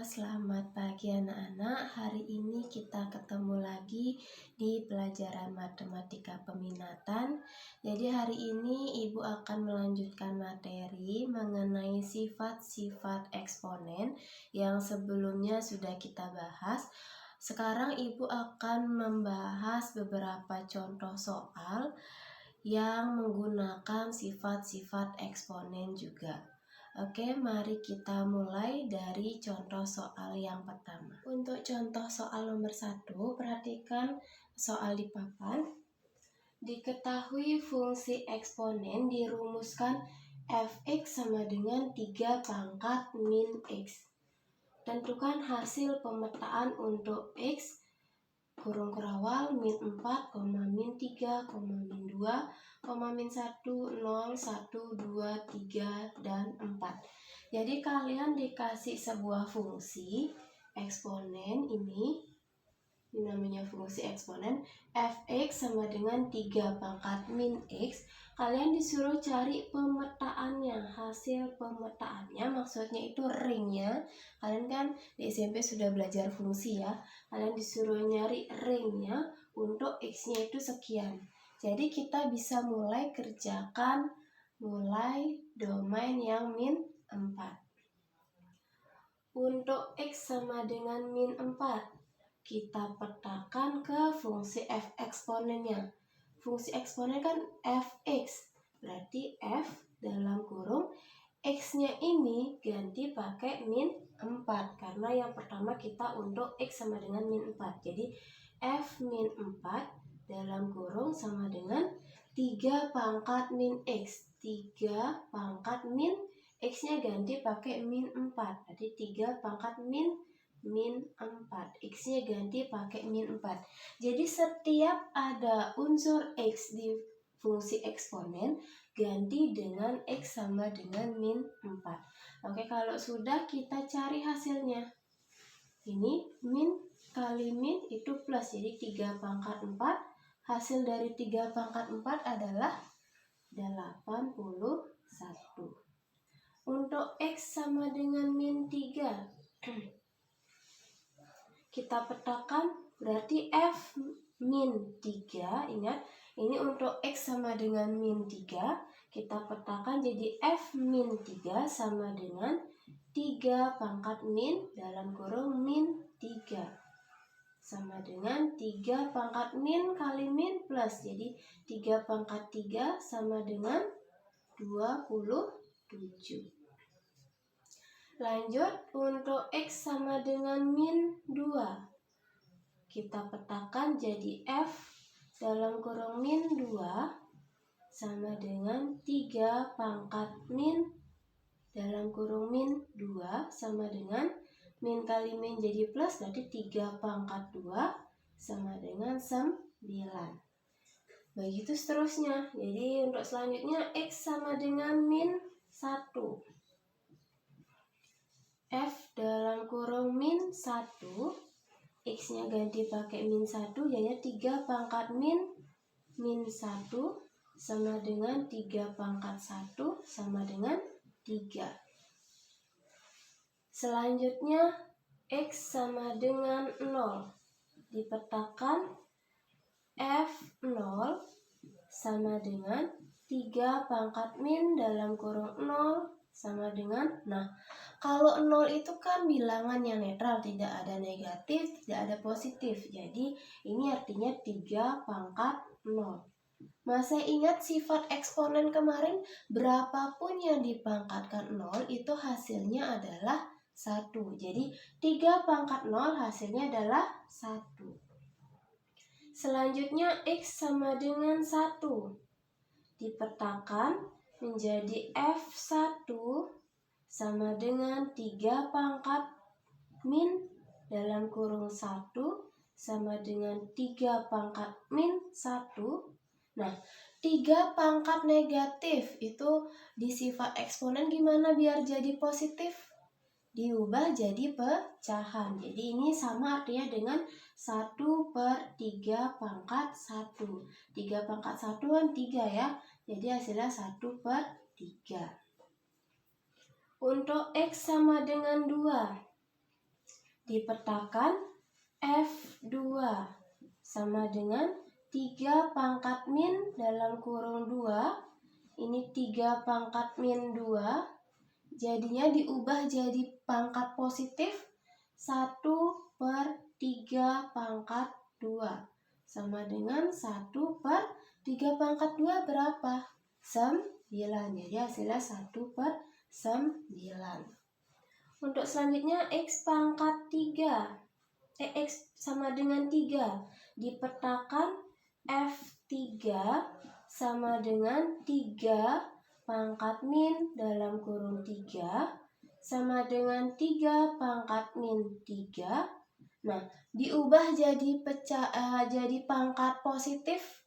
Selamat pagi anak-anak. Hari ini kita ketemu lagi di pelajaran matematika peminatan. Jadi hari ini Ibu akan melanjutkan materi mengenai sifat-sifat eksponen yang sebelumnya sudah kita bahas. Sekarang Ibu akan membahas beberapa contoh soal yang menggunakan sifat-sifat eksponen juga. Oke, mari kita mulai dari contoh soal yang pertama. Untuk contoh soal nomor 1, perhatikan soal di papan. Diketahui fungsi eksponen dirumuskan fx sama dengan 3 pangkat min x. Tentukan hasil pemetaan untuk x kurung kerawal min 4, min 3, min 2, min 1, 0, 1, 2, 3, dan 4. Jadi kalian dikasih sebuah fungsi eksponen ini namanya fungsi eksponen fx sama dengan 3 pangkat min x. Kalian disuruh cari pemetaannya, hasil pemetaannya maksudnya itu ringnya. Kalian kan di SMP sudah belajar fungsi ya. Kalian disuruh nyari ringnya untuk x-nya itu sekian. Jadi kita bisa mulai kerjakan domain yang min 4. Untuk x sama dengan min 4, kita petakan ke fungsi f eksponennya. Fungsi eksponen kan fx, berarti f dalam kurung x-nya ini ganti pakai min 4, karena yang pertama kita untuk x sama dengan min 4. Jadi f min 4 dalam kurung sama dengan 3 pangkat min x. 3 pangkat min x-nya ganti pakai min 4. Jadi 3 pangkat min 4. X-nya ganti pakai min 4. Jadi setiap ada unsur x di fungsi eksponen ganti dengan x sama dengan min 4. Oke, kalau sudah kita cari hasilnya. Ini min kali min itu plus, jadi 3 pangkat 4. Hasil dari 3 pangkat 4 adalah 81. Untuk x sama dengan min 3, kita petakan berarti f min 3. Ingat, ini untuk x sama dengan min 3. Kita petakan jadi f min 3 sama dengan 3 pangkat min dalam kurung min 3. Sama dengan 3 pangkat min kali min plus. Jadi 3 pangkat 3 sama dengan 27. Lanjut, untuk x sama dengan min 2. Kita petakan jadi f dalam kurung min 2 sama dengan 3 pangkat min dalam kurung min 2 sama dengan min kali min jadi plus, berarti 3 pangkat 2 sama dengan 9. Begitu seterusnya. Jadi untuk selanjutnya x sama dengan min 1. F dalam kurung min 1, x-nya ganti pakai min 1, jadi 3 pangkat min 1 sama dengan 3 pangkat 1 sama dengan 3. Selanjutnya x sama dengan 0. Dipetakan f0 sama dengan 3 pangkat min dalam kurung 0 sama dengan, kalau 0 itu kan bilangan yang netral, tidak ada negatif, tidak ada positif. Jadi ini artinya 3 pangkat 0. Masih ingat sifat eksponen kemarin? Berapapun yang dipangkatkan 0 itu hasilnya adalah 1. Jadi 3 pangkat 0 hasilnya adalah 1. Selanjutnya x sama dengan 1. Dipetakan menjadi f1 sama dengan 3 pangkat min dalam kurung 1 sama dengan 3 pangkat min 1. 3 pangkat negatif itu di sifat eksponen gimana biar jadi positif? Diubah jadi pecahan. Jadi ini sama artinya dengan 1/3 pangkat 1. 3 pangkat 1 kan 3 ya. Jadi hasilnya 1/3. Untuk x sama dengan 2, dipetakan F2 sama dengan 3 pangkat min dalam kurung 2. Ini 3 pangkat min 2. Jadinya diubah jadi pangkat positif 1/3 pangkat 2. Sama dengan 1/3 pangkat 2 berapa? 9. Jadi hasilnya 1/9. Untuk selanjutnya X pangkat 3. X sama dengan 3. Dipetakan F3 sama dengan 3 pangkat min dalam kurung 3 sama dengan 3 pangkat min 3. Nah, diubah jadi pangkat positif.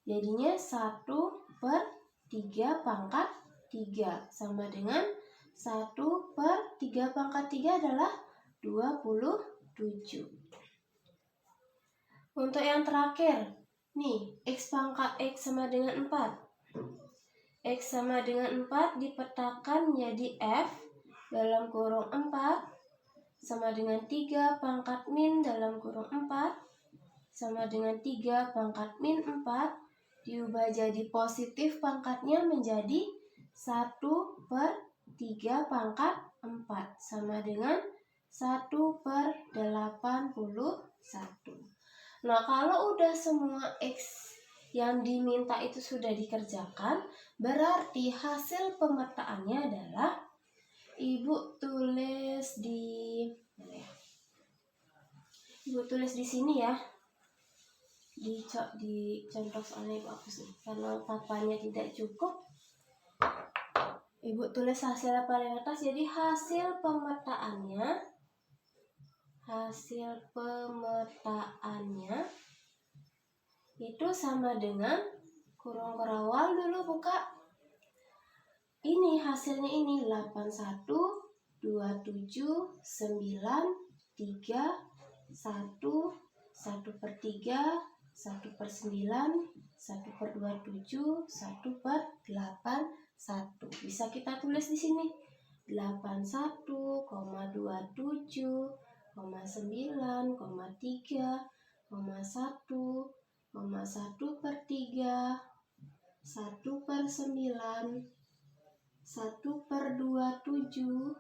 Jadinya 1/3 pangkat 3 sama dengan 1/3 pangkat 3 adalah 27. Untuk yang terakhir, nih, X pangkat X sama dengan 4. X sama dengan 4 dipetakan menjadi F dalam kurung 4 sama dengan 3 pangkat min dalam kurung 4 sama dengan 3 pangkat min 4. Diubah jadi positif pangkatnya menjadi 1/3 pangkat 4 sama dengan 1/81. Nah, kalau udah semua X yang diminta itu sudah dikerjakan, berarti hasil pemetaannya adalah Ibu tulis di sini ya. Di contoh soalnya Ibu hapus nih karena papannya tidak cukup. Ibu tulis hasilnya paling atas. Jadi hasil pemetaannya itu sama dengan kurung kerawal dulu buka. Ini hasilnya ini 81, 27, 9, 3, 1, 1/3, 1/9, 1/27, 1/81. Bisa kita tulis di sini 81,27, 9,3, 1,1/3, 1/9, 1/27,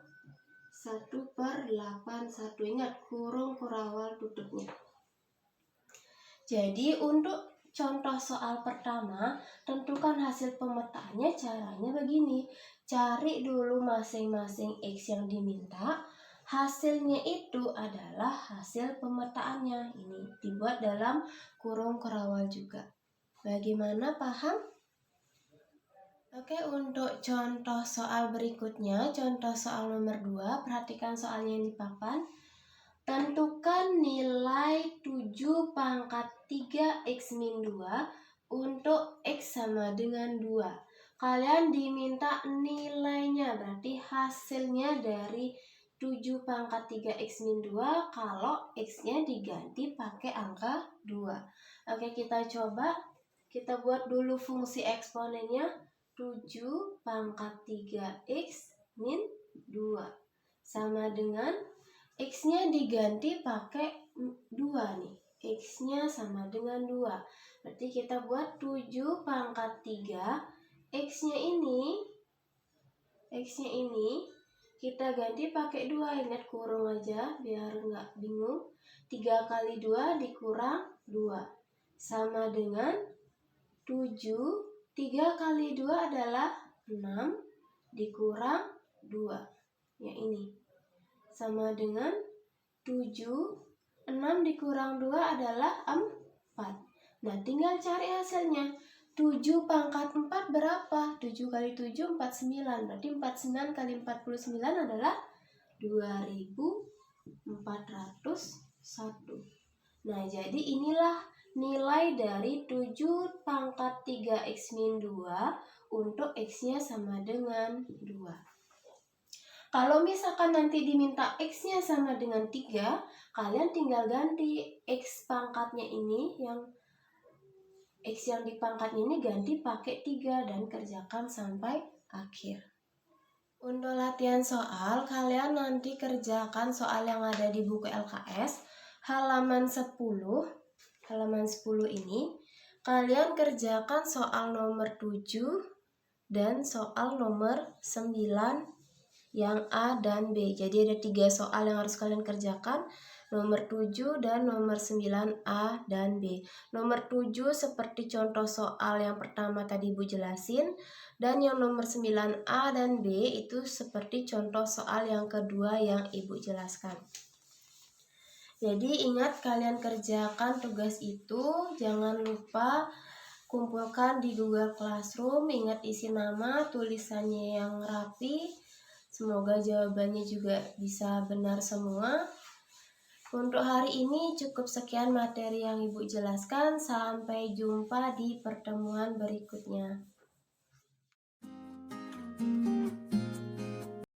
1/81. Ingat kurung kurawal tutupnya. Jadi untuk contoh soal pertama, tentukan hasil pemetaannya. Caranya begini. Cari dulu masing-masing X yang diminta. Hasilnya itu adalah hasil pemetaannya. Ini dibuat dalam kurung kerawal juga. Bagaimana, paham? Oke, untuk contoh soal berikutnya, contoh soal nomor 2, perhatikan soalnya yang di papan. Tentukan nilai 7 pangkat 3 X min 2 untuk X sama dengan 2. Kalian diminta nilainya, berarti hasilnya dari 7 pangkat 3 X min 2 kalau X-nya diganti pakai angka 2. Oke, kita coba. Kita buat dulu fungsi eksponennya. 7 pangkat 3X min 2 sama dengan X-nya diganti pakai 2 nih. X-nya sama dengan 2. Berarti kita buat 7 pangkat 3. X-nya ini kita ganti pakai 2. Ingat kurung aja biar nggak bingung. 3 kali 2 dikurang 2. Sama dengan 7. 3 kali 2 adalah 6 dikurang 2. Ya ini. Sama dengan 7. 6 dikurang 2 adalah 4. Nah, tinggal cari hasilnya. 7 pangkat 4 berapa? 7 kali 7, 49. Berarti 49 kali 49 adalah 2401. Nah, jadi inilah nilai dari 7 pangkat 3X min 2 untuk X-nya sama dengan 2. Kalau misalkan nanti diminta X-nya sama dengan 3, kalian tinggal ganti X pangkatnya ini, X yang dipangkatnya ini ganti pakai 3 dan kerjakan sampai akhir. Untuk latihan soal, kalian nanti kerjakan soal yang ada di buku LKS halaman 10. Halaman 10 ini kalian kerjakan soal nomor 7 dan soal nomor 9 yang A dan B. Jadi ada 3 soal yang harus kalian kerjakan, nomor 7 dan nomor 9 A dan B. Nomor 7 seperti contoh soal yang pertama tadi Ibu jelasin, dan yang nomor 9 A dan B itu seperti contoh soal yang kedua yang Ibu jelaskan. Jadi ingat kalian kerjakan tugas itu, jangan lupa kumpulkan di Google Classroom, ingat isi nama, tulisannya yang rapi. Semoga jawabannya juga bisa benar semua. Untuk hari ini cukup sekian materi yang Ibu jelaskan. Sampai jumpa di pertemuan berikutnya.